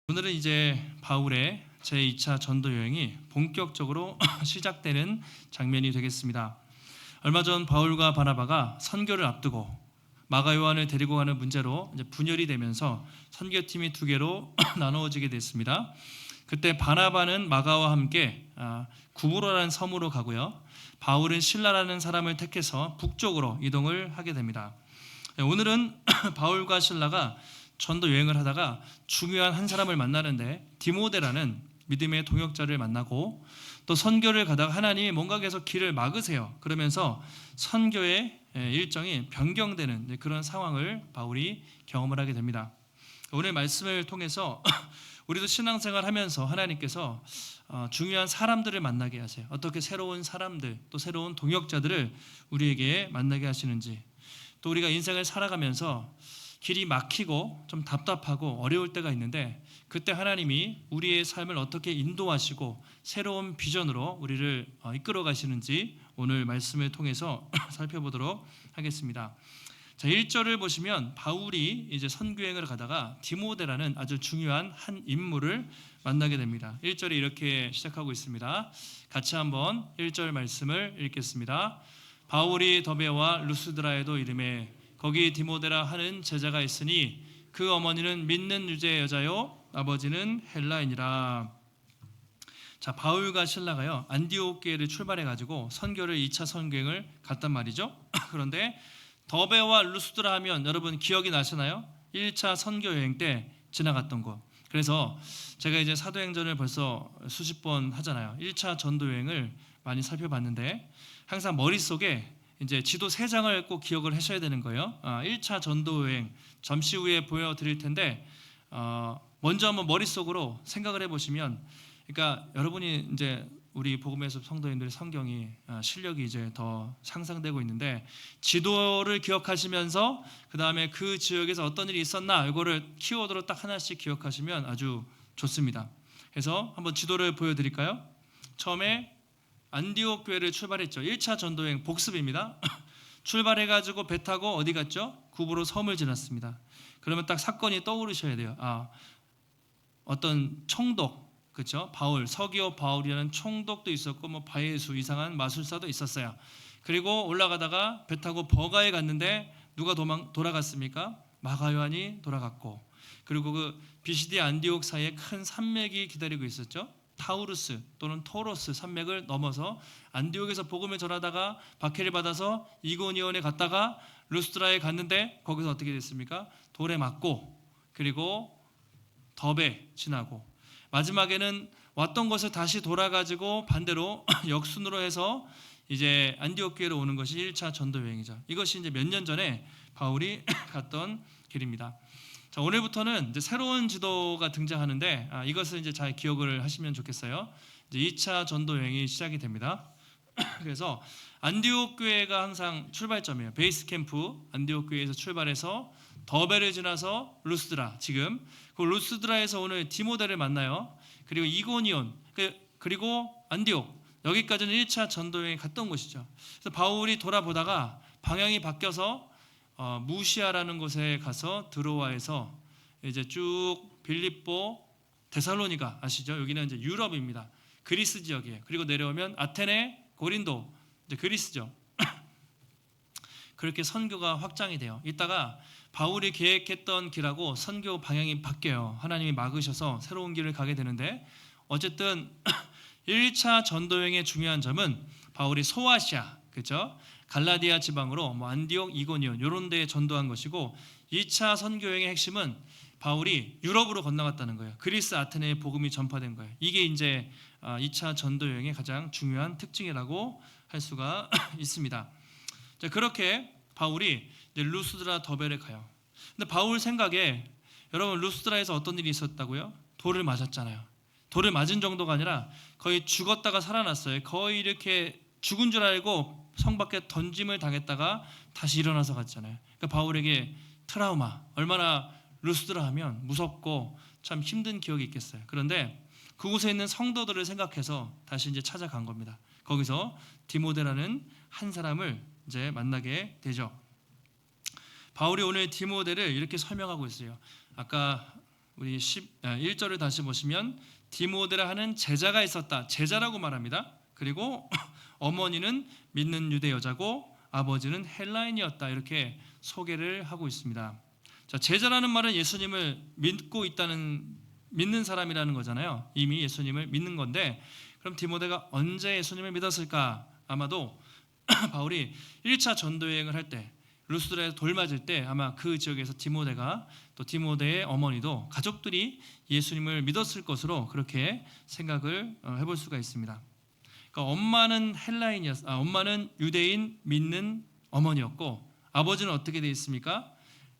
오늘은 이제 바울의 제2차 전도 여행이 본격적으로 시작되는 장면이 되겠습니다. 얼마 전 바울과 바나바가 선교를 앞두고 마가 요한을 데리고 가는 문제로 이제 분열이 되면서 선교팀이 두 개로 나누어지게 됐습니다. 그때 바나바는 마가와 함께 구브로라는 섬으로 가고요. 바울은 실라라는 사람을 택해서 북쪽으로 이동을 하게 됩니다. 오늘은 바울과 실라가 전도 여행을 하다가 중요한 한 사람을 만나는데 디모데라는 믿음의 동역자를 만나고 또 선교를 가다가 하나님이 뭔가 계속 길을 막으세요. 그러면서 선교의 일정이 변경되는 그런 상황을 바울이 경험을 하게 됩니다. 오늘 말씀을 통해서 우리도 신앙생활 하면서 하나님께서 중요한 사람들을 만나게 하세요. 어떻게 새로운 사람들 또 새로운 동역자들을 우리에게 만나게 하시는지, 또 우리가 인생을 살아가면서 길이 막히고 좀 답답하고 어려울 때가 있는데 그때 하나님이 우리의 삶을 어떻게 인도하시고 새로운 비전으로 우리를 이끌어 가시는지 오늘 말씀을 통해서 살펴보도록 하겠습니다. 자, 1절을 보시면 바울이 이제 선교행을 가다가 디모데라는 아주 중요한 한 인물을 만나게 됩니다. 1절이 이렇게 시작하고 있습니다. 같이 한번 1절 말씀을 읽겠습니다. 바울이 더베와 루스드라에도 이르매 거기 디모데라 하는 제자가 있으니 그 어머니는 믿는 유대 여자요 아버지는 헬라인이라. 자, 바울과 실라가요 안디옥 교회를 출발해 가지고 선교를 2차 선교행을 갔단 말이죠. 그런데 더베와 루스드라 하면 여러분 기억이 나시나요? 1차 선교 여행 때 지나갔던 곳. 그래서 제가 이제 사도행전을 벌써 수십 번 하잖아요. 1차 전도 여행을 많이 살펴봤는데 항상 머릿속에 이제 지도 3장을 꼭 기억을 하셔야 되는 거예요. 1차 전도 여행 잠시 후에 보여드릴 텐데 먼저 한번 머릿속으로 생각을 해보시면, 그러니까 여러분이 이제 우리 복음의 숲 성도님들의 성경이 실력이 이제 더 향상되고 있는데 지도를 기억하시면서 그 다음에 그 지역에서 어떤 일이 있었나 이거를 키워드로 딱 하나씩 기억하시면 아주 좋습니다. 그래서 한번 지도를 보여드릴까요? 처음에 안디옥 교회를 출발했죠. 1차 전도여행 복습입니다. 출발해가지고 배 타고 어디 갔죠? 구브로 섬을 지났습니다. 그러면 딱 사건이 떠오르셔야 돼요. 어떤 총독, 그렇죠? 바울, 서기오 바울이라는 총독도 있었고 뭐 바예수 이상한 마술사도 있었어요. 그리고 올라가다가 배 타고 버가에 갔는데 누가 돌아갔습니까? 마가 요한이 돌아갔고, 그리고 그 비시디 안디옥 사이에 큰 산맥이 기다리고 있었죠. 타우루스 또는 토로스 산맥을 넘어서 안디옥에서 복음을 전하다가 박해를 받아서 이고니온에 갔다가 루스드라에 갔는데 거기서 어떻게 됐습니까? 돌에 맞고, 그리고 더베 지나고 마지막에는 왔던 곳을 다시 돌아가지고 반대로 역순으로 해서 이제 안디옥 교회로 오는 것이 1차 전도 여행이죠. 이것이 이제 몇 년 전에 바울이 갔던 길입니다. 자, 오늘부터는 이제 새로운 지도가 등장하는데 이것을 이제 잘 기억을 하시면 좋겠어요. 이제 2차 전도 여행이 시작이 됩니다. 그래서 안디옥 교회가 항상 출발점이에요. 베이스 캠프 안디옥 교회에서 출발해서 더베를 지나서 루스드라, 지금 그 루스드라에서 오늘 디모데를 만나요. 그리고 이고니온, 그리고 안디옥, 여기까지는 1차 전도 여행이 갔던 곳이죠. 그래서 바울이 돌아보다가 방향이 바뀌어서 무시아라는 곳에 가서 드로아에서 이제 쭉 빌립보, 데살로니가 아시죠? 여기는 이제 유럽입니다. 그리스 지역이에요. 그리고 내려오면 아테네, 고린도, 이제 그리스죠. 그렇게 선교가 확장이 돼요. 이따가 바울이 계획했던 길하고 선교 방향이 바뀌어요. 하나님이 막으셔서 새로운 길을 가게 되는데, 어쨌든 1차 전도여행의 중요한 점은 바울이 소아시아, 그렇죠? 갈라디아 지방으로 안디옥, 이고니온 이런 데에 전도한 것이고, 2차 선교여행의 핵심은 바울이 유럽으로 건너갔다는 거예요. 그리스 아테네에 복음이 전파된 거예요. 이게 이제 2차 전도여행의 가장 중요한 특징이라고 할 수가 있습니다. 자, 그렇게 바울이 이제 루스드라 더베를 가요. 근데 바울 생각에 여러분 루스드라에서 어떤 일이 있었다고요? 돌을 맞았잖아요. 돌을 맞은 정도가 아니라 거의 죽었다가 살아났어요. 거의 이렇게 죽은 줄 알고 성 밖에 던짐을 당했다가 다시 일어나서 갔잖아요. 그러니까 바울에게 트라우마, 얼마나 루스드라 하면 무섭고 참 힘든 기억이 있겠어요. 그런데 그곳에 있는 성도들을 생각해서 다시 이제 찾아간 겁니다. 거기서 디모데라는 한 사람을 이제 만나게 되죠. 바울이 오늘 디모데를 이렇게 설명하고 있어요. 아까 우리 1절을 다시 보시면 디모데라 하는 제자가 있었다. 제자라고 말합니다. 그리고 어머니는 믿는 유대 여자고 아버지는 헬라인이었다. 이렇게 소개를 하고 있습니다. 자, 제자라는 말은 예수님을 믿는 사람이라는 거잖아요. 이미 예수님을 믿는 건데, 그럼 디모데가 언제 예수님을 믿었을까? 아마도 바울이 1차 전도 여행을 할 때, 루스드라에서 돌 맞을 때 아마 그 지역에서 디모데가, 또 디모데의 어머니도, 가족들이 예수님을 믿었을 것으로 그렇게 생각을 해볼 수가 있습니다. 그러니까 엄마는 유대인 믿는 어머니였고, 아버지는 어떻게 되어 있습니까?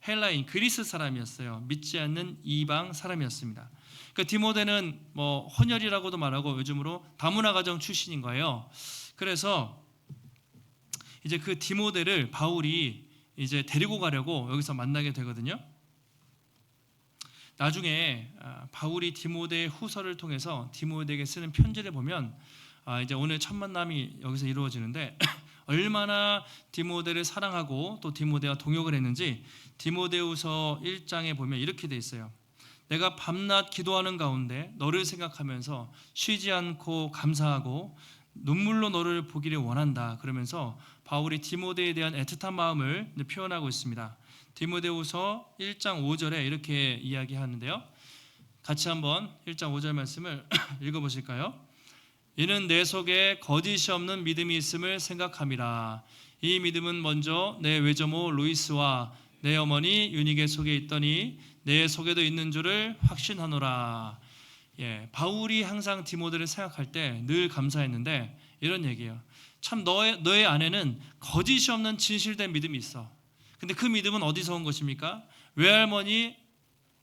헬라인, 그리스 사람이었어요. 믿지 않는 이방 사람이었습니다. 그러니까 디모데는 뭐 혼혈이라고도 말하고 요즘으로 다문화 가정 출신인 거예요. 그래서 이제 그 디모데를 바울이 이제 데리고 가려고 여기서 만나게 되거든요. 나중에 바울이 디모데의 후서를 통해서 디모데에게 쓰는 편지를 보면 이제 오늘 첫 만남이 여기서 이루어지는데 얼마나 디모데를 사랑하고 또 디모데와 동역을 했는지 디모데후서 1장에 보면 이렇게 돼 있어요. 내가 밤낮 기도하는 가운데 너를 생각하면서 쉬지 않고 감사하고 눈물로 너를 보기를 원한다. 그러면서 바울이 디모데에 대한 애틋한 마음을 표현하고 있습니다. 디모데후서 1장 5절에 이렇게 이야기하는데요. 같이 한번 1장 5절 말씀을 읽어보실까요? 이는 내 속에 거짓이 없는 믿음이 있음을 생각함이라. 이 믿음은 먼저 내 외조모 로이스와 내 어머니 유니게 속에 있더니 내 속에도 있는 줄을 확신하노라. 바울이 항상 디모데를 생각할 때 늘 감사했는데 이런 얘기예요. 참 너의 안에는 거짓이 없는 진실된 믿음이 있어. 근데 그 믿음은 어디서 온 것입니까? 외할머니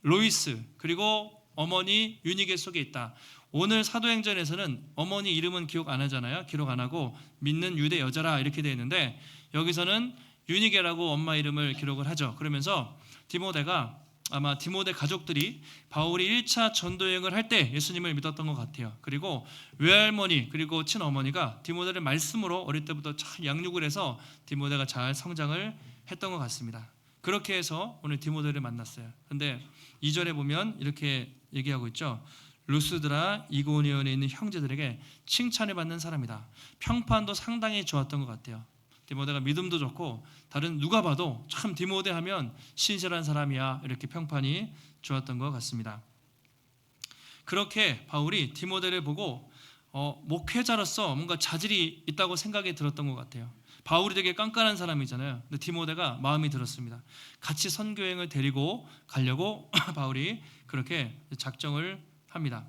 로이스 그리고 어머니 유니게 속에 있다. 오늘 사도행전에서는 어머니 이름은 기록 안 하잖아요. 기록 안 하고 믿는 유대 여자라 이렇게 되어 있는데 여기서는 유니게라고 엄마 이름을 기록을 하죠. 그러면서 디모데가 아마 디모데 가족들이 바울이 1차 전도여행을 할 때 예수님을 믿었던 것 같아요. 그리고 외할머니 그리고 친어머니가 디모데를 말씀으로 어릴 때부터 잘 양육을 해서 디모데가 잘 성장을 했던 것 같습니다. 그렇게 해서 오늘 디모데를 만났어요. 근데 2절에 보면 이렇게 얘기하고 있죠. 루스드라 이고니온에 있는 형제들에게 칭찬을 받는 사람이다. 평판도 상당히 좋았던 것 같아요. 디모데가 믿음도 좋고 다른 누가 봐도 참 디모데 하면 신실한 사람이야 이렇게 평판이 좋았던 것 같습니다. 그렇게 바울이 디모데를 보고 목회자로서 뭔가 자질이 있다고 생각이 들었던 것 같아요. 바울이 되게 깐깐한 사람이잖아요. 근데 디모데가 마음이 들었습니다. 같이 선교여행을 데리고 가려고 바울이 그렇게 작정을 합니다.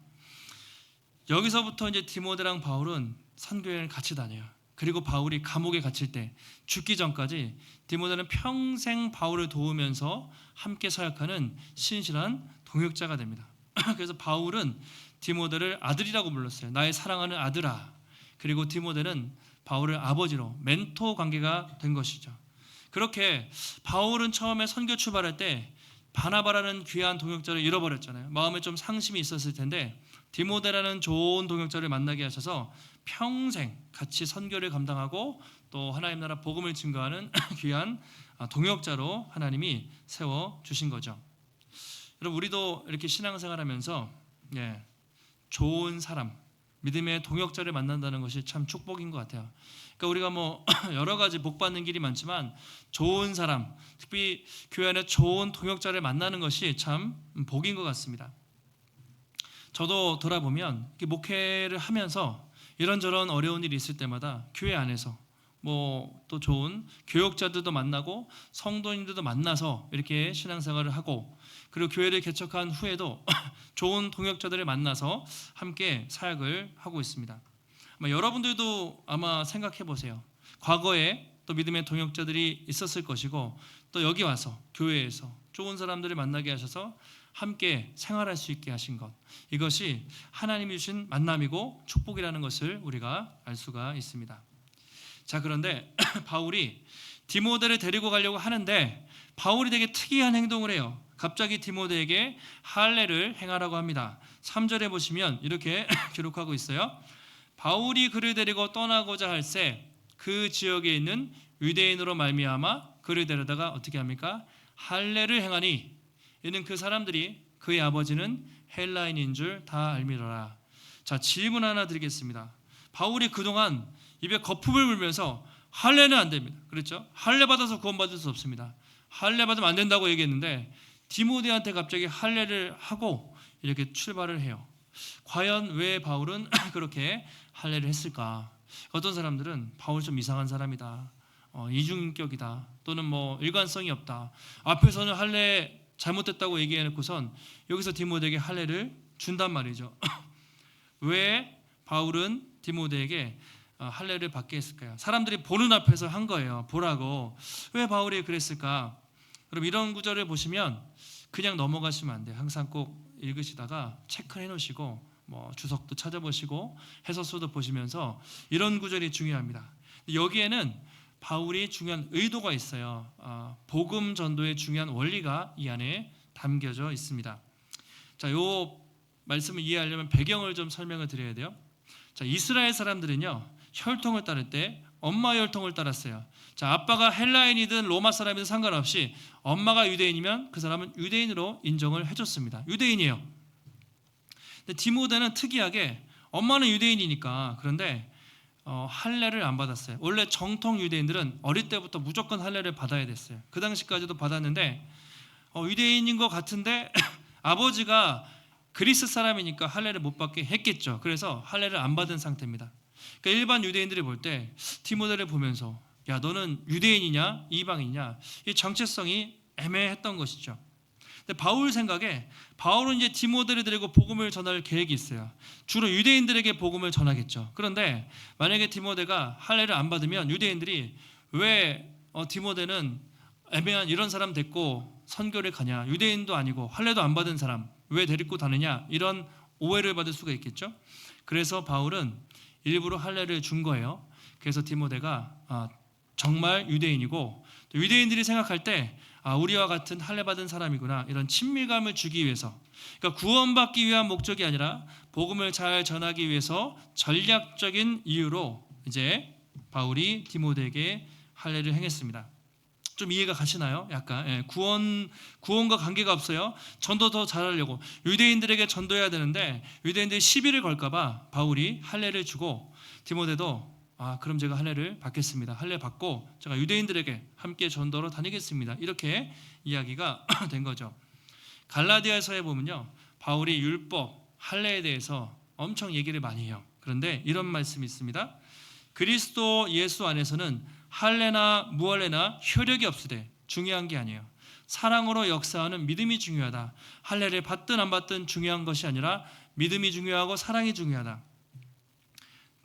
여기서부터 이제 디모데랑 바울은 선교여행을 같이 다녀요. 그리고 바울이 감옥에 갇힐 때 죽기 전까지 디모데는 평생 바울을 도우면서 함께 사역하는 신실한 동역자가 됩니다. 그래서 바울은 디모데를 아들이라고 불렀어요. 나의 사랑하는 아들아. 그리고 디모데는 바울을 아버지로 멘토 관계가 된 것이죠. 그렇게 바울은 처음에 선교 출발할 때 바나바라는 귀한 동역자를 잃어버렸잖아요. 마음에 좀 상심이 있었을 텐데 디모데라는 좋은 동역자를 만나게 하셔서 평생 같이 선교를 감당하고 또 하나님 나라 복음을 증거하는 귀한 동역자로 하나님이 세워주신 거죠. 여러분 우리도 이렇게 신앙생활하면서 좋은 사람, 믿음의 동역자를 만난다는 것이 참 축복인 것 같아요. 그러니까 우리가 뭐 여러 가지 복 받는 길이 많지만 좋은 사람, 특히 교회 안에 좋은 동역자를 만나는 것이 참 복인 것 같습니다. 저도 돌아보면 목회를 하면서 이런저런 어려운 일이 있을 때마다 교회 안에서 뭐 또 좋은 교역자들도 만나고 성도님들도 만나서 이렇게 신앙생활을 하고 그리고 교회를 개척한 후에도 좋은 동역자들을 만나서 함께 사역을 하고 있습니다. 여러분들도 아마 생각해 보세요. 과거에 또 믿음의 동역자들이 있었을 것이고 또 여기 와서 교회에서 좋은 사람들을 만나게 하셔서 함께 생활할 수 있게 하신 것, 이것이 하나님이 주신 만남이고 축복이라는 것을 우리가 알 수가 있습니다. 자, 그런데 바울이 디모데를 데리고 가려고 하는데 바울이 되게 특이한 행동을 해요. 갑자기 디모데에게 할례를 행하라고 합니다. 3절에 보시면 이렇게 기록하고 있어요. 바울이 그를 데리고 떠나고자 할새 그 지역에 있는 유대인으로 말미암아 그를 데려다가 어떻게 합니까? 할례를 행하니, 이는 그 사람들이 그의 아버지는 헬라인인 줄 다 알미러라. 자, 질문 하나 드리겠습니다. 바울이 그동안 입에 거품을 물면서 할례는 안 됩니다. 그렇죠? 할례 받아서 구원받을 수 없습니다. 할례 받으면 안 된다고 얘기했는데 디모데한테 갑자기 할례를 하고 이렇게 출발을 해요. 과연 왜 바울은 그렇게 할례를 했을까? 어떤 사람들은 바울 좀 이상한 사람이다, 이중인격이다, 또는 뭐 일관성이 없다, 앞에서는 할례 잘못됐다고 얘기해놓고선 여기서 디모데에게 할례를 준단 말이죠. 왜 바울은 디모데에게 할례를 받게 했을까요? 사람들이 보는 앞에서 한 거예요. 보라고. 왜 바울이 그랬을까? 그럼 이런 구절을 보시면 그냥 넘어가시면 안 돼요. 항상 꼭 읽으시다가 체크해 놓으시고 뭐 주석도 찾아보시고 해설서도 보시면서 이런 구절이 중요합니다. 여기에는 바울이 중요한 의도가 있어요. 복음 전도의 중요한 원리가 이 안에 담겨져 있습니다. 자, 요 말씀을 이해하려면 배경을 좀 설명을 드려야 돼요. 자, 이스라엘 사람들은요, 혈통을 따를 때 엄마 혈통을 따랐어요. 자, 아빠가 헬라인이든 로마 사람이든 상관없이 엄마가 유대인이면 그 사람은 유대인으로 인정을 해줬습니다. 유대인이에요. 근데 디모데는 특이하게 엄마는 유대인이니까, 그런데 할례를 안 받았어요. 원래 정통 유대인들은 어릴 때부터 무조건 할례를 받아야 됐어요. 그 당시까지도 받았는데 유대인인 것 같은데 아버지가 그리스 사람이니까 할례를 못 받게 했겠죠. 그래서 할례를 안 받은 상태입니다. 그러니까 일반 유대인들이 볼 때 디모데를 보면서 야, 너는 유대인이냐 이방이냐, 이 정체성이 애매했던 것이죠. 근데 바울 생각에 바울은 이제 디모데를 데리고 복음을 전할 계획이 있어요. 주로 유대인들에게 복음을 전하겠죠. 그런데 만약에 디모데가 할례를 안 받으면 유대인들이 왜 디모데는 애매한 이런 사람 데리고 선교를 가냐, 유대인도 아니고 할례도 안 받은 사람 왜 데리고 다니냐, 이런 오해를 받을 수가 있겠죠. 그래서 바울은 일부러 할례를 준 거예요. 그래서 디모데가 정말 유대인이고 또 유대인들이 생각할 때 우리와 같은 할례 받은 사람이구나, 이런 친밀감을 주기 위해서, 그러니까 구원받기 위한 목적이 아니라 복음을 잘 전하기 위해서 전략적인 이유로 이제 바울이 디모데에게 할례를 행했습니다. 좀 이해가 가시나요? 약간 구원과 관계가 없어요. 전도 더 잘하려고 유대인들에게 전도해야 되는데 유대인들이 시비를 걸까봐 바울이 할례를 주고, 디모데도 그럼 제가 할례를 받겠습니다. 할례 받고 제가 유대인들에게 함께 전도로 다니겠습니다. 이렇게 이야기가 된 거죠. 갈라디아서에 보면요, 바울이 율법, 할례에 대해서 엄청 얘기를 많이 해요. 그런데 이런 말씀이 있습니다. 그리스도 예수 안에서는 할례나 무할례나 효력이 없으되 중요한 게 아니에요. 사랑으로 역사하는 믿음이 중요하다. 할례를 받든 안 받든 중요한 것이 아니라 믿음이 중요하고 사랑이 중요하다.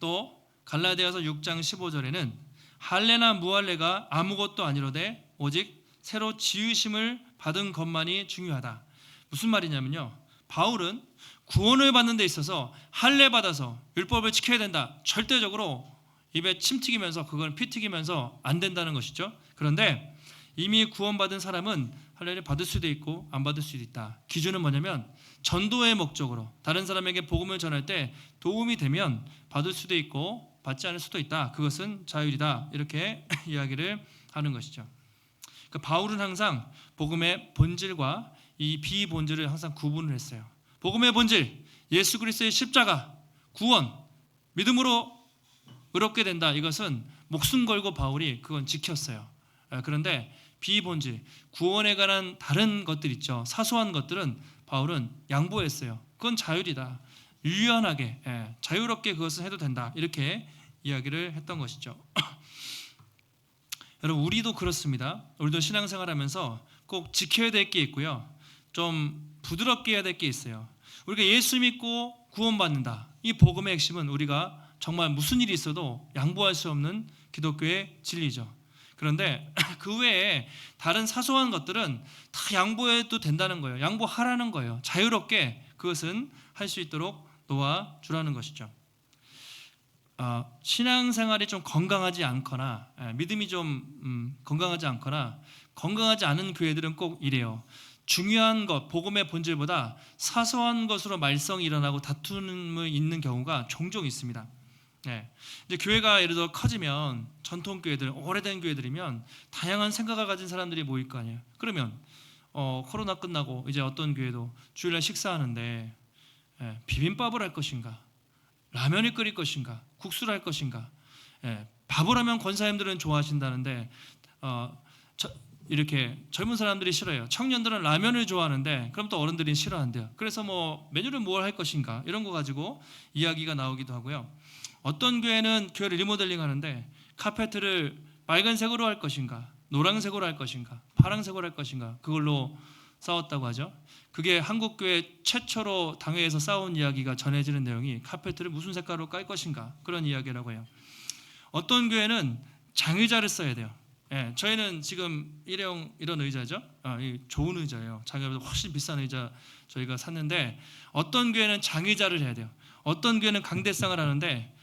또 갈라디아서 6장 15절에는 할례나 무할례가 아무것도 아니로되 오직 새로 지으심을 받은 것만이 중요하다. 무슨 말이냐면요, 바울은 구원을 받는 데 있어서 할례 받아서 율법을 지켜야 된다, 절대적으로 입에 침 튀기면서 그걸 피 튀기면서 안 된다는 것이죠. 그런데 이미 구원받은 사람은 할례를 받을 수도 있고 안 받을 수도 있다. 기준은 뭐냐면 전도의 목적으로 다른 사람에게 복음을 전할 때 도움이 되면 받을 수도 있고 받지 않을 수도 있다. 그것은 자율이다. 이렇게 이야기를 하는 것이죠. 그러니까 바울은 항상 복음의 본질과 이 비본질을 항상 구분을 했어요. 복음의 본질, 예수 그리스도의 십자가, 구원, 믿음으로 의롭게 된다. 이것은 목숨 걸고 바울이 그건 지켰어요. 그런데 비본질, 구원에 관한 다른 것들 있죠. 사소한 것들은 바울은 양보했어요. 그건 자율이다. 유연하게, 자유롭게 그것을 해도 된다. 이렇게 이야기를 했던 것이죠. 여러분, 우리도 그렇습니다. 우리도 신앙생활하면서 꼭 지켜야 될 게 있고요, 좀 부드럽게 해야 될 게 있어요. 우리가 예수 믿고 구원받는다. 이 복음의 핵심은 우리가 정말 무슨 일이 있어도 양보할 수 없는 기독교의 진리죠. 그런데 그 외에 다른 사소한 것들은 다 양보해도 된다는 거예요. 양보하라는 거예요. 자유롭게 그것은 할 수 있도록 놓아주라는 것이죠. 신앙생활이 좀 건강하지 않거나 믿음이 좀 건강하지 않거나 건강하지 않은 교회들은 꼭 이래요. 중요한 것, 복음의 본질보다 사소한 것으로 말썽이 일어나고 다툼이 있는 경우가 종종 있습니다. 이제 교회가 예를 들어 커지면 전통 교회들, 오래된 교회들이면 다양한 생각을 가진 사람들이 모일 거 아니에요. 그러면 코로나 끝나고 이제 어떤 교회도 주일날 식사하는데 비빔밥을 할 것인가, 라면을 끓일 것인가, 국수를 할 것인가. 밥을 하면 권사님들은 좋아하신다는데 이렇게 젊은 사람들이 싫어요. 청년들은 라면을 좋아하는데 그럼 또 어른들이 싫어한대요. 그래서 뭐 메뉴를 뭘 할 것인가 이런 거 가지고 이야기가 나오기도 하고요. 어떤 교회는 교회를 리모델링 하는데 카페트를 빨간색으로 할 것인가, 노란색으로 할 것인가, 파란색으로 할 것인가, 그걸로 싸웠다고 하죠. 그게 한국교회 최초로 당회에서 싸운 이야기가 전해지는 내용이 카페트를 무슨 색깔로 깔 것인가, 그런 이야기라고 해요. 어떤 교회는 장의자를 써야 돼요. 저희는 지금 일회용 이런 의자죠. 좋은 의자예요. 장의자보다 훨씬 비싼 의자 저희가 샀는데, 어떤 교회는 장의자를 해야 돼요. 어떤 교회는 강대상을 하는데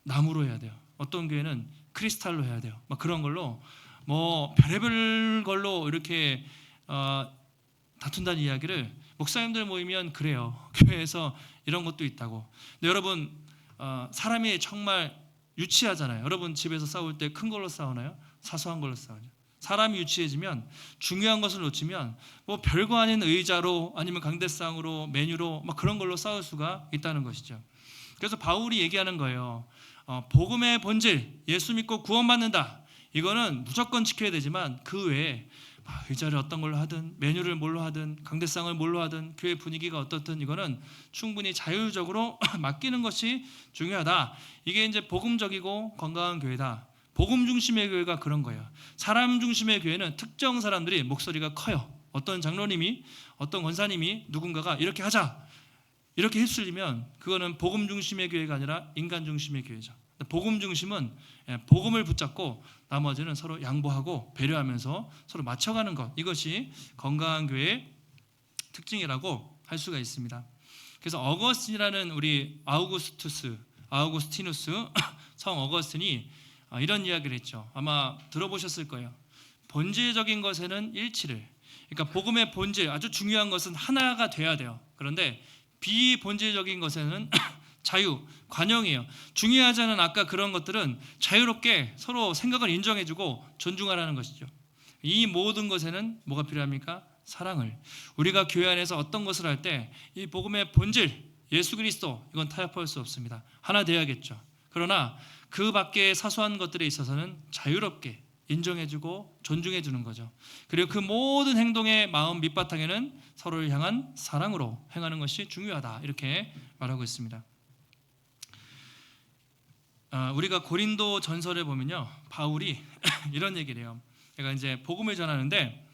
나무로 해야 돼요. 어떤 교회는 크리스탈로 해야 돼요. 막 그런 걸로 뭐 별의별 걸로 이렇게 다툰다는 이야기를 목사님들 모이면 그래요. 교회에서 이런 것도 있다고. 근데 여러분 사람이 정말 유치하잖아요. 여러분 집에서 싸울 때 큰 걸로 싸우나요? 사소한 걸로 싸우죠. 사람이 유치해지면, 중요한 것을 놓치면 뭐 별거 아닌 의자로 아니면 강대상으로 메뉴로 막 그런 걸로 싸울 수가 있다는 것이죠. 그래서 바울이 얘기하는 거예요. 복음의 본질, 예수 믿고 구원받는다, 이거는 무조건 지켜야 되지만 그 외에 의자를 어떤 걸로 하든 메뉴를 뭘로 하든 강대상을 뭘로 하든 교회 분위기가 어떻든 이거는 충분히 자율적으로 맡기는 것이 중요하다. 이게 이제 복음적이고 건강한 교회다. 복음 중심의 교회가 그런 거예요. 사람 중심의 교회는 특정 사람들이 목소리가 커요. 어떤 장로님이, 어떤 권사님이 누군가가 이렇게 하자, 이렇게 휩쓸리면 그거는 복음 중심의 교회가 아니라 인간 중심의 교회죠. 복음 중심은 복음을 붙잡고 나머지는 서로 양보하고 배려하면서 서로 맞춰가는 것, 이것이 건강한 교회의 특징이라고 할 수가 있습니다. 그래서 어거스틴이라는 우리 아우구스티누스 성 어거스틴이 이런 이야기를 했죠. 아마 들어보셨을 거예요. 본질적인 것에는 일치를, 그러니까 복음의 본질, 아주 중요한 것은 하나가 돼야 돼요. 그런데 비본질적인 것에는 자유, 관용이에요. 중요하지 않은 아까 그런 것들은 자유롭게 서로 생각을 인정해주고 존중하라는 것이죠. 이 모든 것에는 뭐가 필요합니까? 사랑을. 우리가 교회 안에서 어떤 것을 할 때 이 복음의 본질, 예수 그리스도, 이건 타협할 수 없습니다. 하나 돼야겠죠. 그러나 그 밖의 사소한 것들에 있어서는 자유롭게 인정해주고 존중해주는 거죠. 그리고 그 모든 행동의 마음 밑바탕에는 서로를 향한 사랑으로 행하는 것이 중요하다, 이렇게 말하고 있습니다. 우리가 고린도 전설에 보면요, 바울이 이런 얘기를 해요. 내가 이제 복음을 전하는데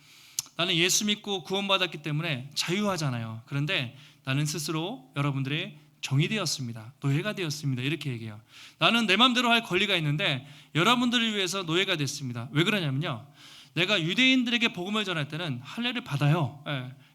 나는 예수 믿고 구원받았기 때문에 자유하잖아요. 그런데 나는 스스로 여러분들의 종이 되었습니다. 노예가 되었습니다. 이렇게 얘기해요. 나는 내 마음대로 할 권리가 있는데 여러분들을 위해서 노예가 됐습니다. 왜 그러냐면요, 내가 유대인들에게 복음을 전할 때는 할례를 받아요.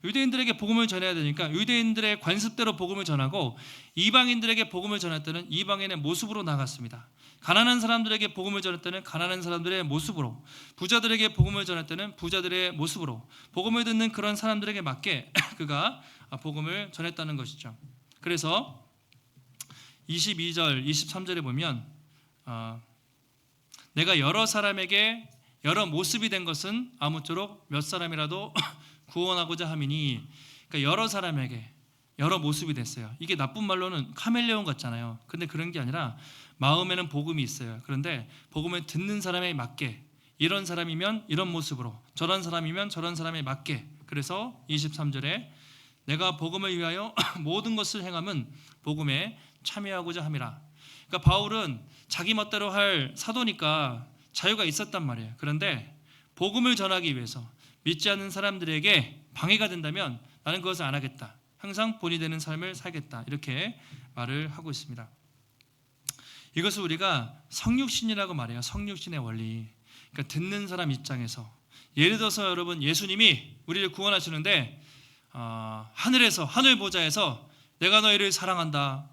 유대인들에게 복음을 전해야 되니까 유대인들의 관습대로 복음을 전하고, 이방인들에게 복음을 전할 때는 이방인의 모습으로 나갔습니다. 가난한 사람들에게 복음을 전할 때는 가난한 사람들의 모습으로, 부자들에게 복음을 전할 때는 부자들의 모습으로, 복음을 듣는 그런 사람들에게 맞게 그가 복음을 전했다는 것이죠. 그래서 22절, 23절에 보면 내가 여러 사람에게 여러 모습이 된 것은 아무쪼록 몇 사람이라도 구원하고자 함이니, 그러니까 여러 사람에게 여러 모습이 됐어요. 이게 나쁜 말로는 카멜레온 같잖아요. 근데 그런 게 아니라 마음에는 복음이 있어요. 그런데 복음을 듣는 사람에 맞게, 이런 사람이면 이런 모습으로, 저런 사람이면 저런 사람에 맞게. 그래서 23절에 내가 복음을 위하여 모든 것을 행함은 복음에 참여하고자 함이라. 그러니까 바울은 자기 멋대로 할 사도니까 자유가 있었단 말이에요. 그런데 복음을 전하기 위해서 믿지 않는 사람들에게 방해가 된다면 나는 그것을 안 하겠다. 항상 본이 되는 삶을 살겠다. 이렇게 말을 하고 있습니다. 이것을 우리가 성육신이라고 말해요. 성육신의 원리. 그러니까 듣는 사람 입장에서, 예를 들어서 여러분, 예수님이 우리를 구원하시는데 하늘에서, 하늘 보좌에서 내가 너희를 사랑한다,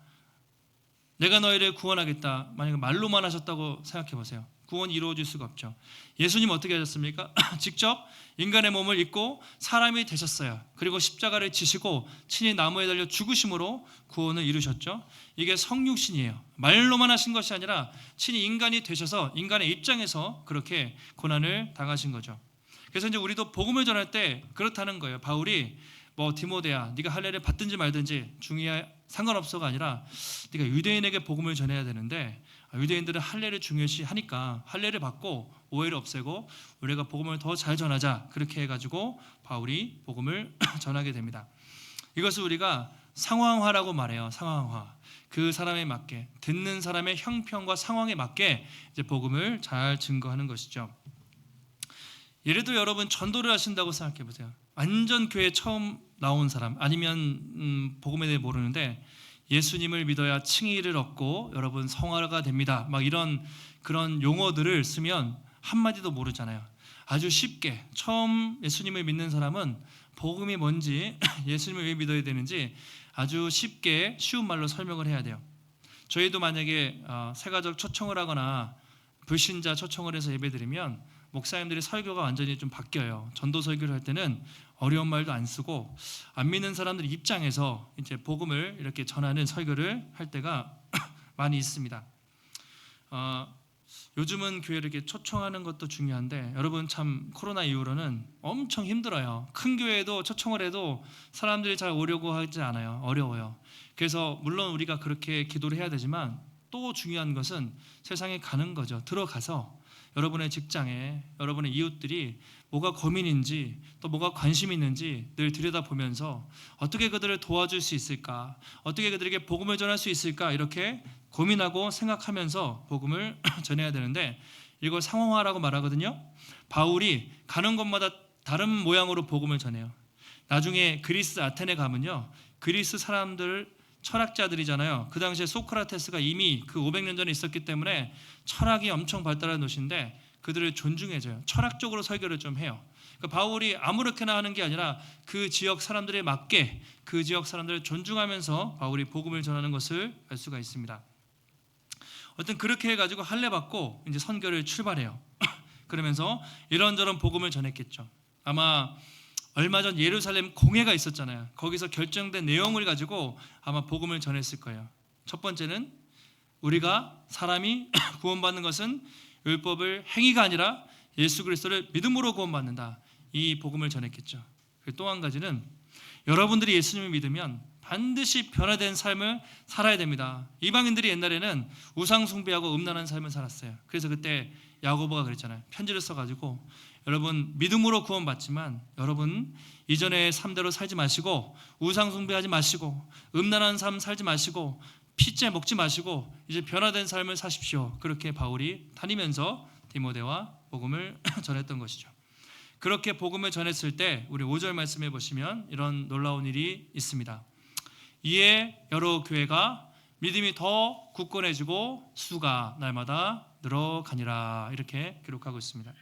내가 너희를 구원하겠다, 만약에 말로만 하셨다고 생각해 보세요. 구원이 이루어질 수가 없죠. 예수님 어떻게 하셨습니까? 직접 인간의 몸을 입고 사람이 되셨어요. 그리고 십자가를 지시고 친히 나무에 달려 죽으심으로 구원을 이루셨죠. 이게 성육신이에요. 말로만 하신 것이 아니라 친히 인간이 되셔서 인간의 입장에서 그렇게 고난을 당하신 거죠. 그래서 이제 우리도 복음을 전할 때 그렇다는 거예요. 바울이 뭐 디모데야, 네가 할례를 받든지 말든지 상관없어가 아니라 네가 유대인에게 복음을 전해야 되는데 유대인들은 할례를 중요시하니까 할례를 받고 오해를 없애고 우리가 복음을 더 잘 전하자, 그렇게 해가지고 바울이 복음을 전하게 됩니다. 이것을 우리가 상황화라고 말해요. 상황화. 그 사람에 맞게, 듣는 사람의 형편과 상황에 맞게 이제 복음을 잘 증거하는 것이죠. 예를 들어 여러분 전도를 하신다고 생각해 보세요. 완전 교회 처음 나온 사람, 아니면 복음에 대해 모르는데 예수님을 믿어야 칭의를 얻고 여러분 성화가 됩니다, 막 이런 그런 용어들을 쓰면 한마디도 모르잖아요. 아주 쉽게 처음 예수님을 믿는 사람은 복음이 뭔지 예수님을 왜 믿어야 되는지 아주 쉽게 쉬운 말로 설명을 해야 돼요. 저희도 만약에 새가족 초청을 하거나 불신자 초청을 해서 예배드리면 목사님들의 설교가 완전히 좀 바뀌어요. 전도 설교를 할 때는 어려운 말도 안 쓰고 안 믿는 사람들 입장에서 이제 복음을 이렇게 전하는 설교를 할 때가 많이 있습니다. 요즘은 교회를 이렇게 초청하는 것도 중요한데 여러분 참 코로나 이후로는 엄청 힘들어요. 큰 교회도 초청을 해도 사람들이 잘 오려고 하지 않아요. 어려워요. 그래서 물론 우리가 그렇게 기도를 해야 되지만 또 중요한 것은 세상에 가는 거죠. 들어가서 여러분의 직장에 여러분의 이웃들이 뭐가 고민인지 또 뭐가 관심이 있는지 늘 들여다보면서 어떻게 그들을 도와줄 수 있을까, 어떻게 그들에게 복음을 전할 수 있을까, 이렇게 고민하고 생각하면서 복음을 전해야 되는데 이걸 상황화라고 말하거든요. 바울이 가는 곳마다 다른 모양으로 복음을 전해요. 나중에 그리스 아테네 가면요, 그리스 사람들 철학자들이잖아요. 그 당시에 소크라테스가 이미 그 500년 전에 있었기 때문에 철학이 엄청 발달한 도시인데 그들을 존중해줘요. 철학적으로 설교를 좀 해요. 그러니까 바울이 아무렇게나 하는 게 아니라 그 지역 사람들에 맞게 그 지역 사람들을 존중하면서 바울이 복음을 전하는 것을 알 수가 있습니다. 어쨌든 그렇게 해가지고 할례 받고 이제 선교를 출발해요. 그러면서 이런저런 복음을 전했겠죠. 아마 얼마 전 예루살렘 공회가 있었잖아요. 거기서 결정된 내용을 가지고 아마 복음을 전했을 거예요. 첫 번째는 우리가 사람이 구원받는 것은 율법을 행위가 아니라 예수 그리스도를 믿음으로 구원받는다, 이 복음을 전했겠죠. 또 한 가지는 여러분들이 예수님을 믿으면 반드시 변화된 삶을 살아야 됩니다. 이방인들이 옛날에는 우상 숭배하고 음란한 삶을 살았어요. 그래서 그때 야고보가 그랬잖아요. 편지를 써가지고 여러분 믿음으로 구원받지만 여러분 이전의 삶대로 살지 마시고 우상 숭배하지 마시고 음란한 삶 살지 마시고 피째 먹지 마시고 이제 변화된 삶을 사십시오. 그렇게 바울이 다니면서 디모데와 복음을 전했던 것이죠. 그렇게 복음을 전했을 때 우리 5절 말씀해 보시면 이런 놀라운 일이 있습니다. 이에 여러 교회가 믿음이 더 굳건해지고 수가 날마다 늘어가니라, 이렇게 기록하고 있습니다.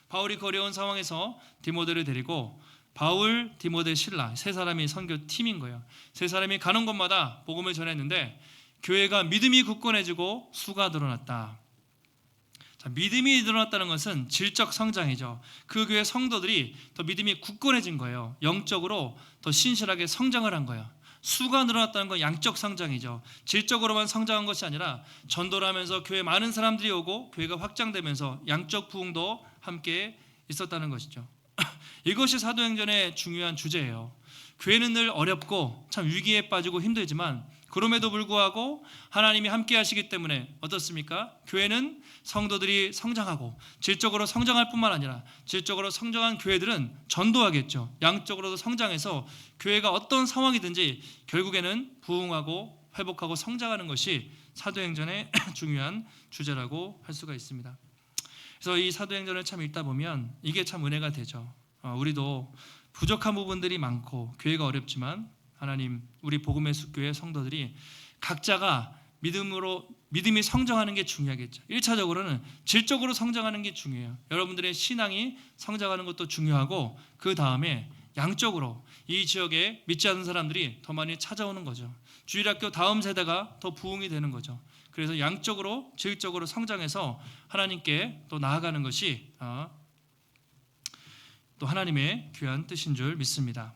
바울이 그 어려운 상황에서 디모데를 데리고 바울, 디모데, 실라 세 사람이 선교팀인 거예요. 세 사람이 가는 곳마다 복음을 전했는데 교회가 믿음이 굳건해지고 수가 늘어났다. 자, 믿음이 늘어났다는 것은 질적 성장이죠. 그 교회 성도들이 더 믿음이 굳건해진 거예요. 영적으로 더 신실하게 성장을 한 거예요. 수가 늘어났다는 건 양적 성장이죠. 질적으로만 성장한 것이 아니라 전도를 하면서 교회에 많은 사람들이 오고 교회가 확장되면서 양적 부흥도 함께 있었다는 것이죠. 이것이 사도행전의 중요한 주제예요. 교회는 늘 어렵고 참 위기에 빠지고 힘들지만 그럼에도 불구하고 하나님이 함께 하시기 때문에 어떻습니까? 교회는 성도들이 성장하고 질적으로 성장할 뿐만 아니라 질적으로 성장한 교회들은 전도하겠죠. 양적으로도 성장해서 교회가 어떤 상황이든지 결국에는 부흥하고 회복하고 성장하는 것이 사도행전의 중요한 주제라고 할 수가 있습니다. 그래서 이 사도행전을 참 읽다 보면 이게 참 은혜가 되죠. 우리도 부족한 부분들이 많고 교회가 어렵지만 하나님, 우리 복음의 숲교회 성도들이 각자가 믿음이 성장하는 게 중요하겠죠. 1차적으로는 질적으로 성장하는 게 중요해요. 여러분들의 신앙이 성장하는 것도 중요하고 그 다음에 양적으로 이 지역에 믿지 않는 사람들이 더 많이 찾아오는 거죠. 주일학교 다음 세대가 더 부흥이 되는 거죠. 그래서 양적으로 질적으로 성장해서 하나님께 또 나아가는 것이 또 하나님의 귀한 뜻인 줄 믿습니다.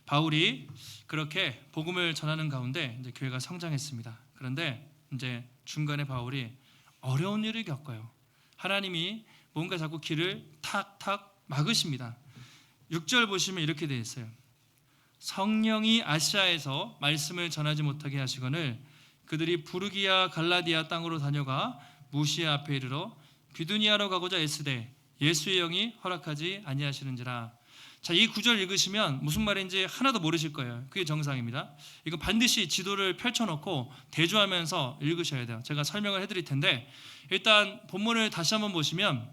바울이 그렇게 복음을 전하는 가운데 이제 교회가 성장했습니다. 그런데 이제 중간에 바울이 어려운 일을 겪어요. 하나님이 뭔가 자꾸 길을 탁탁 막으십니다. 6절 보시면 이렇게 되어 있어요. 성령이 아시아에서 말씀을 전하지 못하게 하시거늘 그들이 부르기아 갈라디아 땅으로 다녀가 무시아 앞에 이르러 비두니아로 가고자 애쓰되 예수의 영이 허락하지 아니하시는지라. 자, 이 구절 읽으시면 무슨 말인지 하나도 모르실 거예요. 그게 정상입니다. 이거 반드시 지도를 펼쳐놓고 대조하면서 읽으셔야 돼요. 제가 설명을 해드릴 텐데 일단 본문을 다시 한번 보시면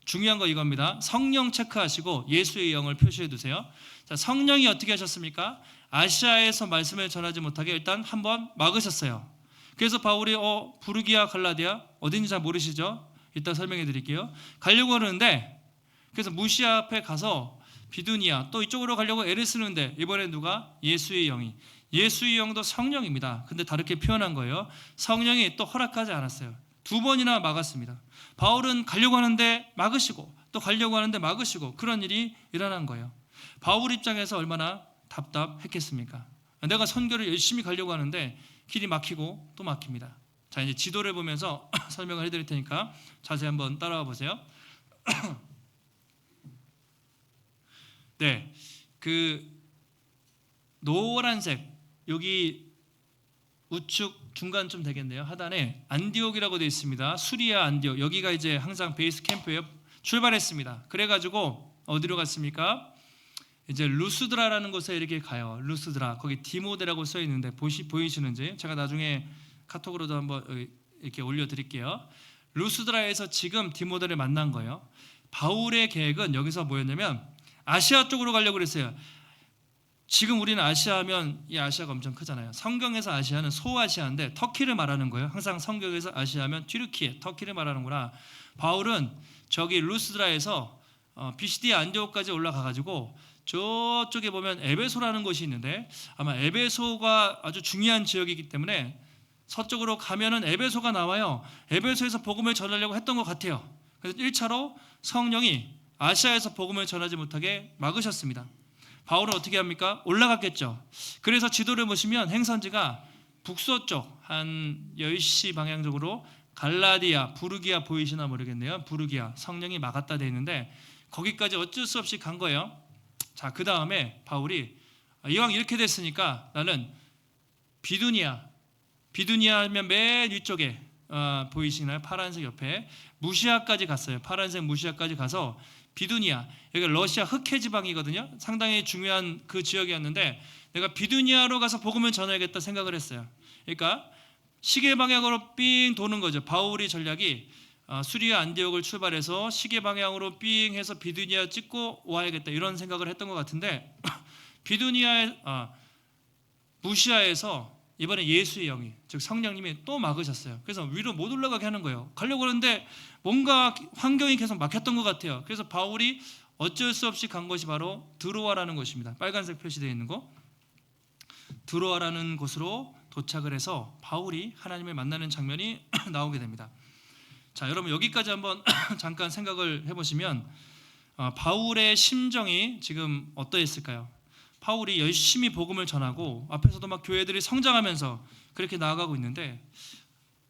중요한 거 이겁니다. 성령 체크하시고 예수의 영을 표시해 두세요. 자, 성령이 어떻게 하셨습니까? 아시아에서 말씀을 전하지 못하게 일단 한번 막으셨어요. 그래서 바울이 부르기아 갈라디아 어딘지 잘 모르시죠? 이따 설명해 드릴게요. 가려고 하는데 그래서 무시아 앞에 가서 비두니아 또 이쪽으로 가려고 애를 쓰는데 이번에 누가? 예수의 영이. 예수의 영도 성령입니다. 근데 다르게 표현한 거예요. 성령이 또 허락하지 않았어요. 2번이나 막았습니다. 바울은 가려고 하는데 막으시고 또 가려고 하는데 막으시고 그런 일이 일어난 거예요. 바울 입장에서 얼마나 답답했겠습니까? 내가 선교를 열심히 가려고 하는데 길이 막히고 또 막힙니다. 자, 이제 지도를 보면서 설명을 해드릴 테니까 자세히 한번 따라와 보세요. 네, 그 노란색 여기 우측 중간쯤 되겠네요. 하단에 안디옥이라고 되어 있습니다. 수리아 안디옥. 여기가 이제 항상 베이스 캠프에 출발했습니다. 그래가지고 어디로 갔습니까? 이제 루스드라라는 곳에 이렇게 가요. 루스드라. 거기 디모데라고 써 있는데 보이시는지 제가 나중에 카톡으로도 한번 이렇게 올려드릴게요. 루스드라에서 지금 디모데를 만난 거예요. 바울의 계획은 여기서 뭐였냐면 아시아 쪽으로 가려고 그랬어요. 지금 우리는 아시아 하면 이 아시아가 엄청 크잖아요. 성경에서 아시아는 소아시아인데 터키를 말하는 거예요. 항상 성경에서 아시아 하면 튀르키예, 터키를 말하는구나. 바울은 저기 루스드라에서 비시디아 안디옥까지 올라가가지고 저쪽에 보면 에베소라는 곳이 있는데 아마 에베소가 아주 중요한 지역이기 때문에 서쪽으로 가면은 에베소가 나와요. 에베소에서 복음을 전하려고 했던 것 같아요. 그래서 1차로 성령이 아시아에서 복음을 전하지 못하게 막으셨습니다. 바울은 어떻게 합니까? 올라갔겠죠. 그래서 지도를 보시면 행선지가 북서쪽 한 10시 방향적으로 갈라디아, 부르기아 보이시나 모르겠네요. 부르기아, 성령이 막았다 돼 있는데 거기까지 어쩔 수 없이 간 거예요. 자, 그 다음에 바울이 이왕 이렇게 됐으니까 나는 비두니아 하면 맨 위쪽에 보이시나요? 파란색 옆에 무시아까지 갔어요. 파란색 무시아까지 가서 비두니아, 여기가 러시아 흑해 지방이거든요. 상당히 중요한 그 지역이었는데 내가 비두니아로 가서 복음을 전해야겠다 생각을 했어요. 그러니까 시계 방향으로 삥 도는 거죠. 바울이 전략이 수리아 안디옥을 출발해서 시계 방향으로 삥 해서 비두니아 찍고 와야겠다 이런 생각을 했던 것 같은데 무시아에서 이번에 예수의 영이 즉 성령님이 또 막으셨어요. 그래서 위로 못 올라가게 하는 거예요. 가려고 하는데 뭔가 환경이 계속 막혔던 것 같아요. 그래서 바울이 어쩔 수 없이 간 것이 바로 드로아라는 곳입니다. 빨간색 표시되어 있는 곳. 드로아라는 곳으로 도착을 해서 바울이 하나님을 만나는 장면이 나오게 됩니다. 자, 여러분 여기까지 한번 잠깐 생각을 해보시면 바울의 심정이 지금 어떠했을까요? 바울이 열심히 복음을 전하고 앞에서도 막 교회들이 성장하면서 그렇게 나아가고 있는데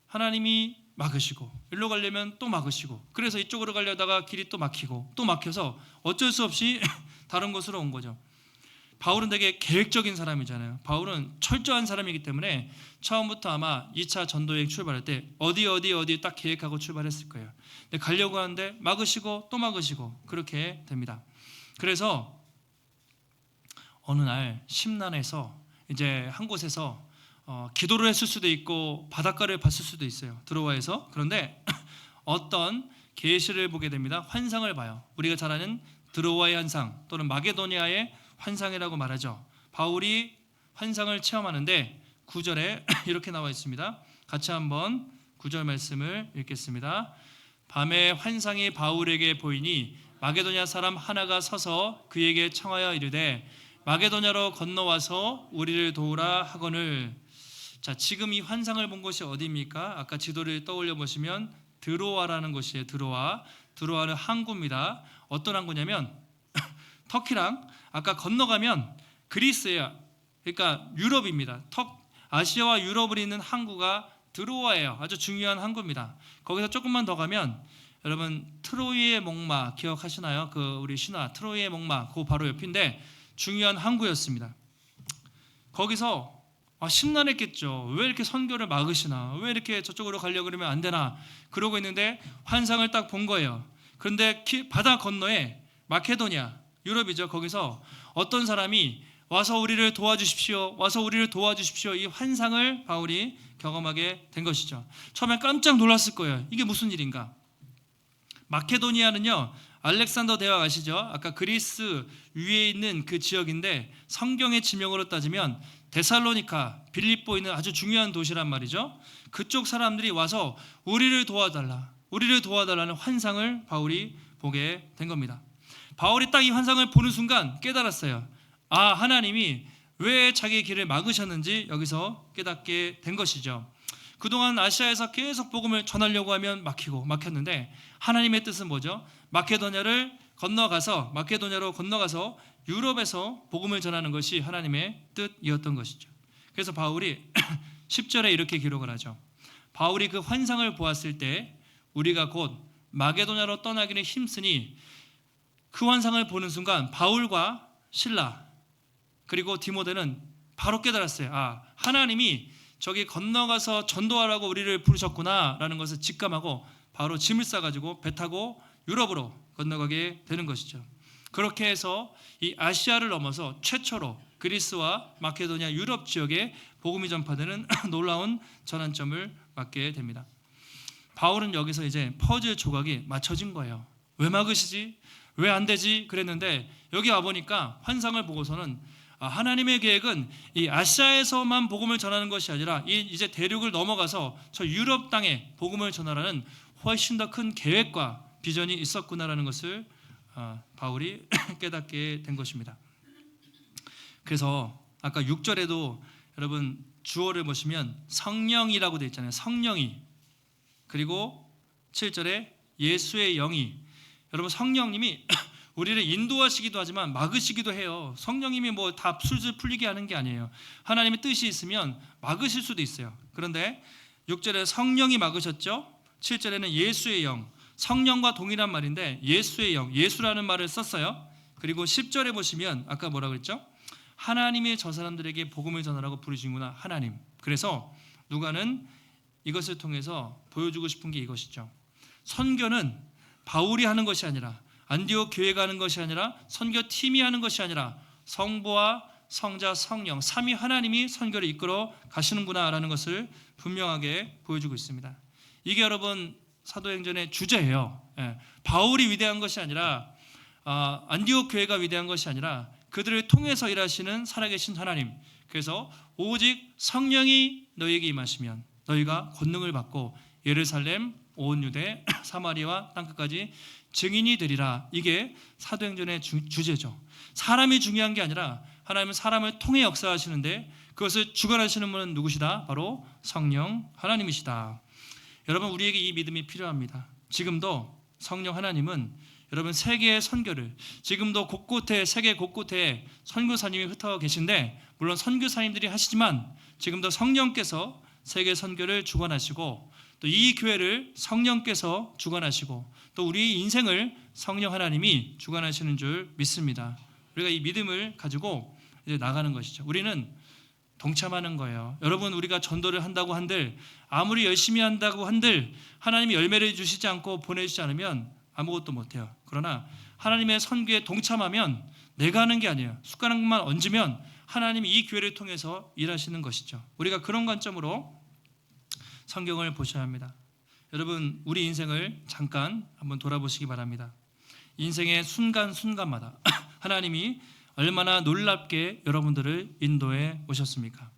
하나님이 막으시고 일로 가려면 또 막으시고 그래서 이쪽으로 가려다가 길이 또 막히고 또 막혀서 어쩔 수 없이 다른 곳으로 온 거죠. 바울은 되게 계획적인 사람이잖아요. 바울은 철저한 사람이기 때문에 처음부터 아마 2차 전도여행 출발할 때 어디 딱 계획하고 출발했을 거예요. 근데 가려고 하는데 막으시고 또 막으시고 그렇게 됩니다. 그래서 어느 날 심란해서 이제 한 곳에서 기도를 했을 수도 있고 바닷가를 봤을 수도 있어요. 드로아에서. 그런데 어떤 계시를 보게 됩니다. 환상을 봐요. 우리가 잘 아는 드로아의 환상 또는 마게도니아의 환상이라고 말하죠. 바울이 환상을 체험하는데 9절에 이렇게 나와 있습니다. 같이 한번 9절 말씀을 읽겠습니다. 밤에 환상이 바울에게 보이니 마게도냐 사람 하나가 서서 그에게 청하여 이르되 마게도냐로 건너와서 우리를 도우라 하거늘. 자, 지금 이 환상을 본 곳이 어디입니까? 아까 지도를 떠올려 보시면 드로아라는 곳이에요. 드로아는 항구입니다. 어떤 항구냐면 터키랑 아까 건너가면 그리스예요. 그러니까 유럽입니다. 아시아와 유럽을 잇는 항구가 드로아예요. 아주 중요한 항구입니다. 거기서 조금만 더 가면 여러분 트로이의 목마 기억하시나요? 그 우리 신화 트로이의 목마 그 바로 옆인데 중요한 항구였습니다. 거기서 심란했겠죠. 왜 이렇게 선교를 막으시나? 왜 이렇게 저쪽으로 가려고 그러면 안 되나? 그러고 있는데 환상을 딱 본 거예요. 그런데 바다 건너에 마케도니아, 유럽이죠. 거기서 어떤 사람이 와서 우리를 도와주십시오. 와서 우리를 도와주십시오. 이 환상을 바울이 경험하게 된 것이죠. 처음엔 깜짝 놀랐을 거예요. 이게 무슨 일인가? 마케도니아는요, 알렉산더 대왕 아시죠? 아까 그리스 위에 있는 그 지역인데 성경의 지명으로 따지면 데살로니카, 빌립보 있는 아주 중요한 도시란 말이죠. 그쪽 사람들이 와서 우리를 도와달라는 환상을 바울이 보게 된 겁니다. 바울이 딱 이 환상을 보는 순간 깨달았어요. 하나님이 왜 자기의 길을 막으셨는지 여기서 깨닫게 된 것이죠. 그동안 아시아에서 계속 복음을 전하려고 하면 막혔는데 하나님의 뜻은 뭐죠? 마케도니아로 건너가서 유럽에서 복음을 전하는 것이 하나님의 뜻이었던 것이죠. 그래서 바울이 10절에 이렇게 기록을 하죠. 바울이 그 환상을 보았을 때 우리가 곧 마게도냐로 떠나기를 힘쓰니 그 환상을 보는 순간 바울과 실라 그리고 디모데는 바로 깨달았어요. 하나님이 저기 건너가서 전도하라고 우리를 부르셨구나 라는 것을 직감하고 바로 짐을 싸가지고 배 타고 유럽으로 건너가게 되는 것이죠. 그렇게 해서 이 아시아를 넘어서 최초로 그리스와 마케도니아 유럽 지역에 복음이 전파되는 놀라운 전환점을 맞게 됩니다. 바울은 여기서 이제 퍼즐 조각이 맞춰진 거예요. 왜 막으시지? 왜 안 되지? 그랬는데 여기 와보니까 환상을 보고서는 하나님의 계획은 이 아시아에서만 복음을 전하는 것이 아니라 이제 대륙을 넘어가서 저 유럽 땅에 복음을 전하라는 훨씬 더 큰 계획과 비전이 있었구나라는 것을 바울이 깨닫게 된 것입니다. 그래서 아까 6절에도 여러분 주어를 보시면 성령이라고 되어 있잖아요. 성령이. 그리고 7절에 예수의 영이. 여러분 성령님이 우리를 인도하시기도 하지만 막으시기도 해요. 성령님이 뭐 다 술술 풀리게 하는 게 아니에요. 하나님의 뜻이 있으면 막으실 수도 있어요. 그런데 6절에 성령이 막으셨죠. 7절에는 예수의 영. 성령과 동일한 말인데 예수의 영, 예수라는 말을 썼어요. 그리고 10절에 보시면 아까 뭐라고 그랬죠? 하나님이 저 사람들에게 복음을 전하라고 부르시는구나. 하나님. 그래서 누가는 이것을 통해서 보여주고 싶은 게 이것이죠. 선교는 바울이 하는 것이 아니라 안디옥 교회가 하는 것이 아니라 선교팀이 하는 것이 아니라 성부와 성자, 성령, 삼위 하나님이 선교를 이끌어 가시는구나라는 것을 분명하게 보여주고 있습니다. 이게 여러분 사도행전의 주제예요. 바울이 위대한 것이 아니라 안디옥 교회가 위대한 것이 아니라 그들을 통해서 일하시는 살아계신 하나님. 그래서 오직 성령이 너희에게 임하시면 너희가 권능을 받고 예루살렘, 온 유대, 사마리아 땅끝까지 증인이 되리라. 이게 사도행전의 주제죠. 사람이 중요한 게 아니라 하나님은 사람을 통해 역사하시는데 그것을 주관하시는 분은 누구시다? 바로 성령 하나님이시다. 여러분 우리에게 이 믿음이 필요합니다. 지금도 성령 하나님은 여러분 세계의 선교를 지금도 세계 곳곳에 선교사님이 흩어 계신데 물론 선교사님들이 하시지만 지금도 성령께서 세계 선교를 주관하시고 또 이 교회를 성령께서 주관하시고 또 우리 인생을 성령 하나님이 주관하시는 줄 믿습니다. 우리가 이 믿음을 가지고 이제 나가는 것이죠. 우리는 동참하는 거예요. 여러분 우리가 전도를 한다고 한들 아무리 열심히 한다고 한들 하나님이 열매를 주시지 않고 보내주지 않으면 아무것도 못해요. 그러나 하나님의 선교에 동참하면 내가 하는 게 아니에요. 숟가락만 얹으면 하나님이 이 교회를 통해서 일하시는 것이죠. 우리가 그런 관점으로 성경을 보셔야 합니다. 여러분 우리 인생을 잠깐 한번 돌아보시기 바랍니다. 인생의 순간순간마다 하나님이 얼마나 놀랍게 여러분들을 인도해 오셨습니까?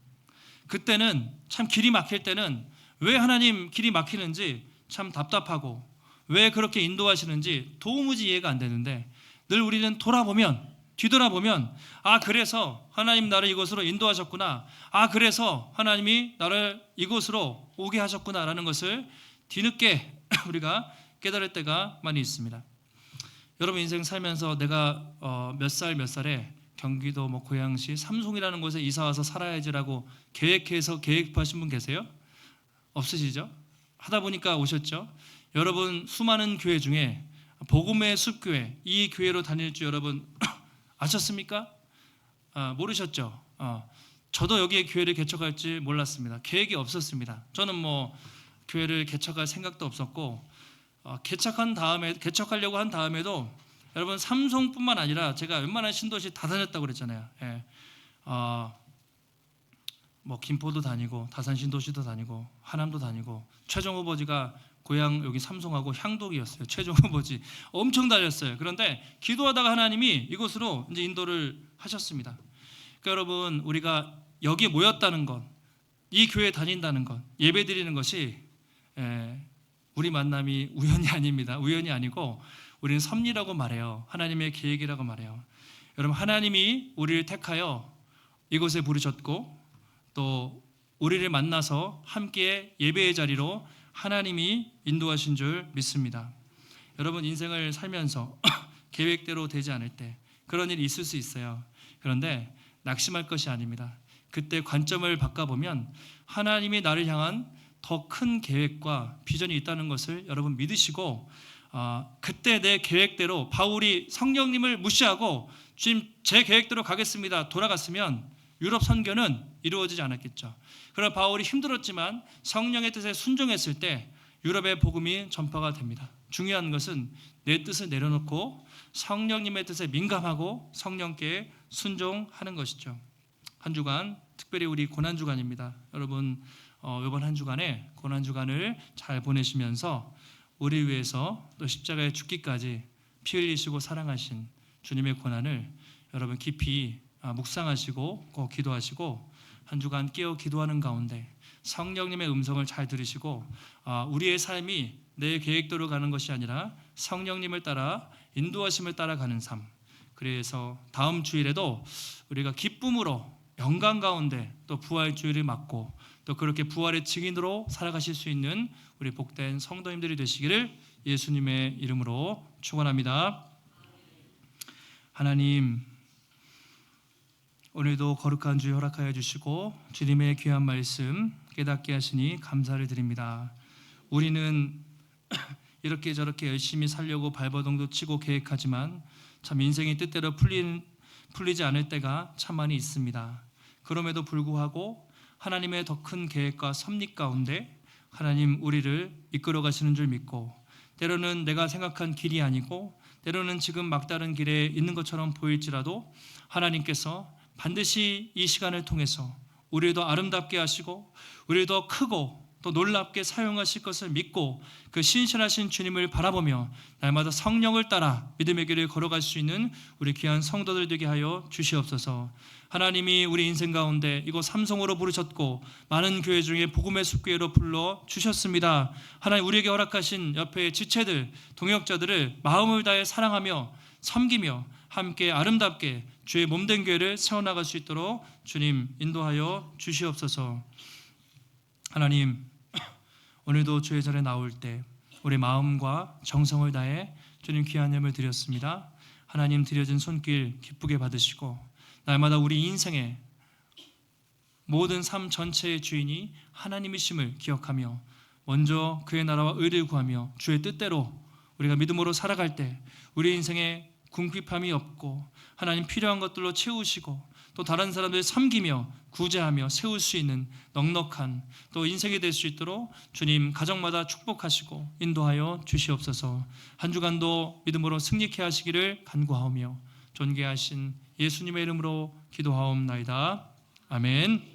그때는 참 길이 막힐 때는 왜 하나님 길이 막히는지 참 답답하고 왜 그렇게 인도하시는지 도무지 이해가 안 되는데 늘 우리는 뒤돌아보면 그래서 하나님 나를 이곳으로 인도하셨구나. 그래서 하나님이 나를 이곳으로 오게 하셨구나라는 것을 뒤늦게 우리가 깨달을 때가 많이 있습니다. 여러분 인생 살면서 내가 몇 살에 경기도 고양시 삼송이라는 곳에 이사와서 살아야지라고 계획하신 분 계세요? 없으시죠? 하다 보니까 오셨죠? 여러분 수많은 교회 중에 복음의 숲교회, 이 교회로 다닐 줄 여러분 아셨습니까? 모르셨죠? 저도 여기에 교회를 개척할지 몰랐습니다. 계획이 없었습니다. 저는 뭐 교회를 개척할 생각도 없었고, 개척하려고 한 다음에도 여러분 삼송뿐만 아니라 제가 웬만한 신도시 다 다녔다고 그랬잖아요. 예. 뭐 김포도 다니고 다산 신도시도 다니고 하남도 다니고, 최종 후보지가 고향 여기 삼송하고 향독이었어요. 최종 후보지 엄청 다녔어요. 그런데 기도하다가 하나님이 이곳으로 이제 인도를 하셨습니다. 그러니까 여러분 우리가 여기에 모였다는 것, 이 교회에 다닌다는 것, 예배드리는 것이 우리 만남이 우연이 아닙니다. 우연이 아니고 우리는 섭리라고 말해요. 하나님의 계획이라고 말해요. 여러분 하나님이 우리를 택하여 이곳에 부르셨고, 또 우리를 만나서 함께 예배의 자리로 하나님이 인도하신 줄 믿습니다. 여러분 인생을 살면서 계획대로 되지 않을 때 그런 일이 있을 수 있어요. 그런데 낙심할 것이 아닙니다. 그때 관점을 바꿔보면 하나님이 나를 향한 더 큰 계획과 비전이 있다는 것을 여러분 믿으시고, 그때 내 계획대로 바울이 성령님을 무시하고 주님 제 계획대로 가겠습니다 돌아갔으면 유럽 선교는 이루어지지 않았겠죠. 그러나 바울이 힘들었지만 성령의 뜻에 순종했을 때 유럽의 복음이 전파가 됩니다. 중요한 것은 내 뜻을 내려놓고 성령님의 뜻에 민감하고 성령께 순종하는 것이죠. 한 주간, 특별히 우리 고난주간입니다. 여러분 이번 한 주간에 고난주간을 잘 보내시면서 우리 위해서 또 십자가에 죽기까지 피 흘리시고 사랑하신 주님의 고난을 여러분 깊이 묵상하시고 꼭 기도하시고, 한 주간 깨어 기도하는 가운데 성령님의 음성을 잘 들으시고, 우리의 삶이 내 계획대로 가는 것이 아니라 성령님을 따라 인도하심을 따라가는 삶, 그래서 다음 주일에도 우리가 기쁨으로 영광 가운데 또 부활 주일을 맞고 또 그렇게 부활의 증인으로 살아가실 수 있는 우리 복된 성도님들이 되시기를 예수님의 이름으로 축원합니다. 하나님, 오늘도 거룩한 주 허락하여 주시고 주님의 귀한 말씀 깨닫게 하시니 감사를 드립니다. 우리는 이렇게 저렇게 열심히 살려고 발버둥도 치고 계획하지만 참 인생이 뜻대로 풀리지 않을 때가 참 많이 있습니다. 그럼에도 불구하고 하나님의 더 큰 계획과 섭리 가운데 하나님 우리를 이끌어 가시는 줄 믿고, 때로는 내가 생각한 길이 아니고 때로는 지금 막다른 길에 있는 것처럼 보일지라도 하나님께서 반드시 이 시간을 통해서 우리를 더 아름답게 하시고 우리를 더 크고 또 놀랍게 사용하실 것을 믿고 그 신실하신 주님을 바라보며 날마다 성령을 따라 믿음의 길을 걸어갈 수 있는 우리 귀한 성도들 되게 하여 주시옵소서. 하나님이 우리 인생 가운데 이곳 삼성으로 부르셨고 많은 교회 중에 복음의 숲교회로 불러 주셨습니다. 하나님 우리에게 허락하신 옆에 지체들, 동역자들을 마음을 다해 사랑하며 섬기며 함께 아름답게 주의 몸된 교회를 세워나갈 수 있도록 주님 인도하여 주시옵소서. 하나님, 오늘도 주의 전에 나올 때 우리 마음과 정성을 다해 주님 귀한 예물 드렸습니다. 하나님 드려진 손길 기쁘게 받으시고 날마다 우리 인생의 모든 삶 전체의 주인이 하나님이심을 기억하며 먼저 그의 나라와 의를 구하며 주의 뜻대로 우리가 믿음으로 살아갈 때 우리 인생에 궁핍함이 없고 하나님 필요한 것들로 채우시고 또 다른 사람들 섬기며 구제하며 세울 수 있는 넉넉한 또 인생이 될 수 있도록 주님 가정마다 축복하시고 인도하여 주시옵소서. 한 주간도 믿음으로 승리케 하시기를 간구하오며 존귀하신 예수님의 이름으로 기도하옵나이다. 아멘.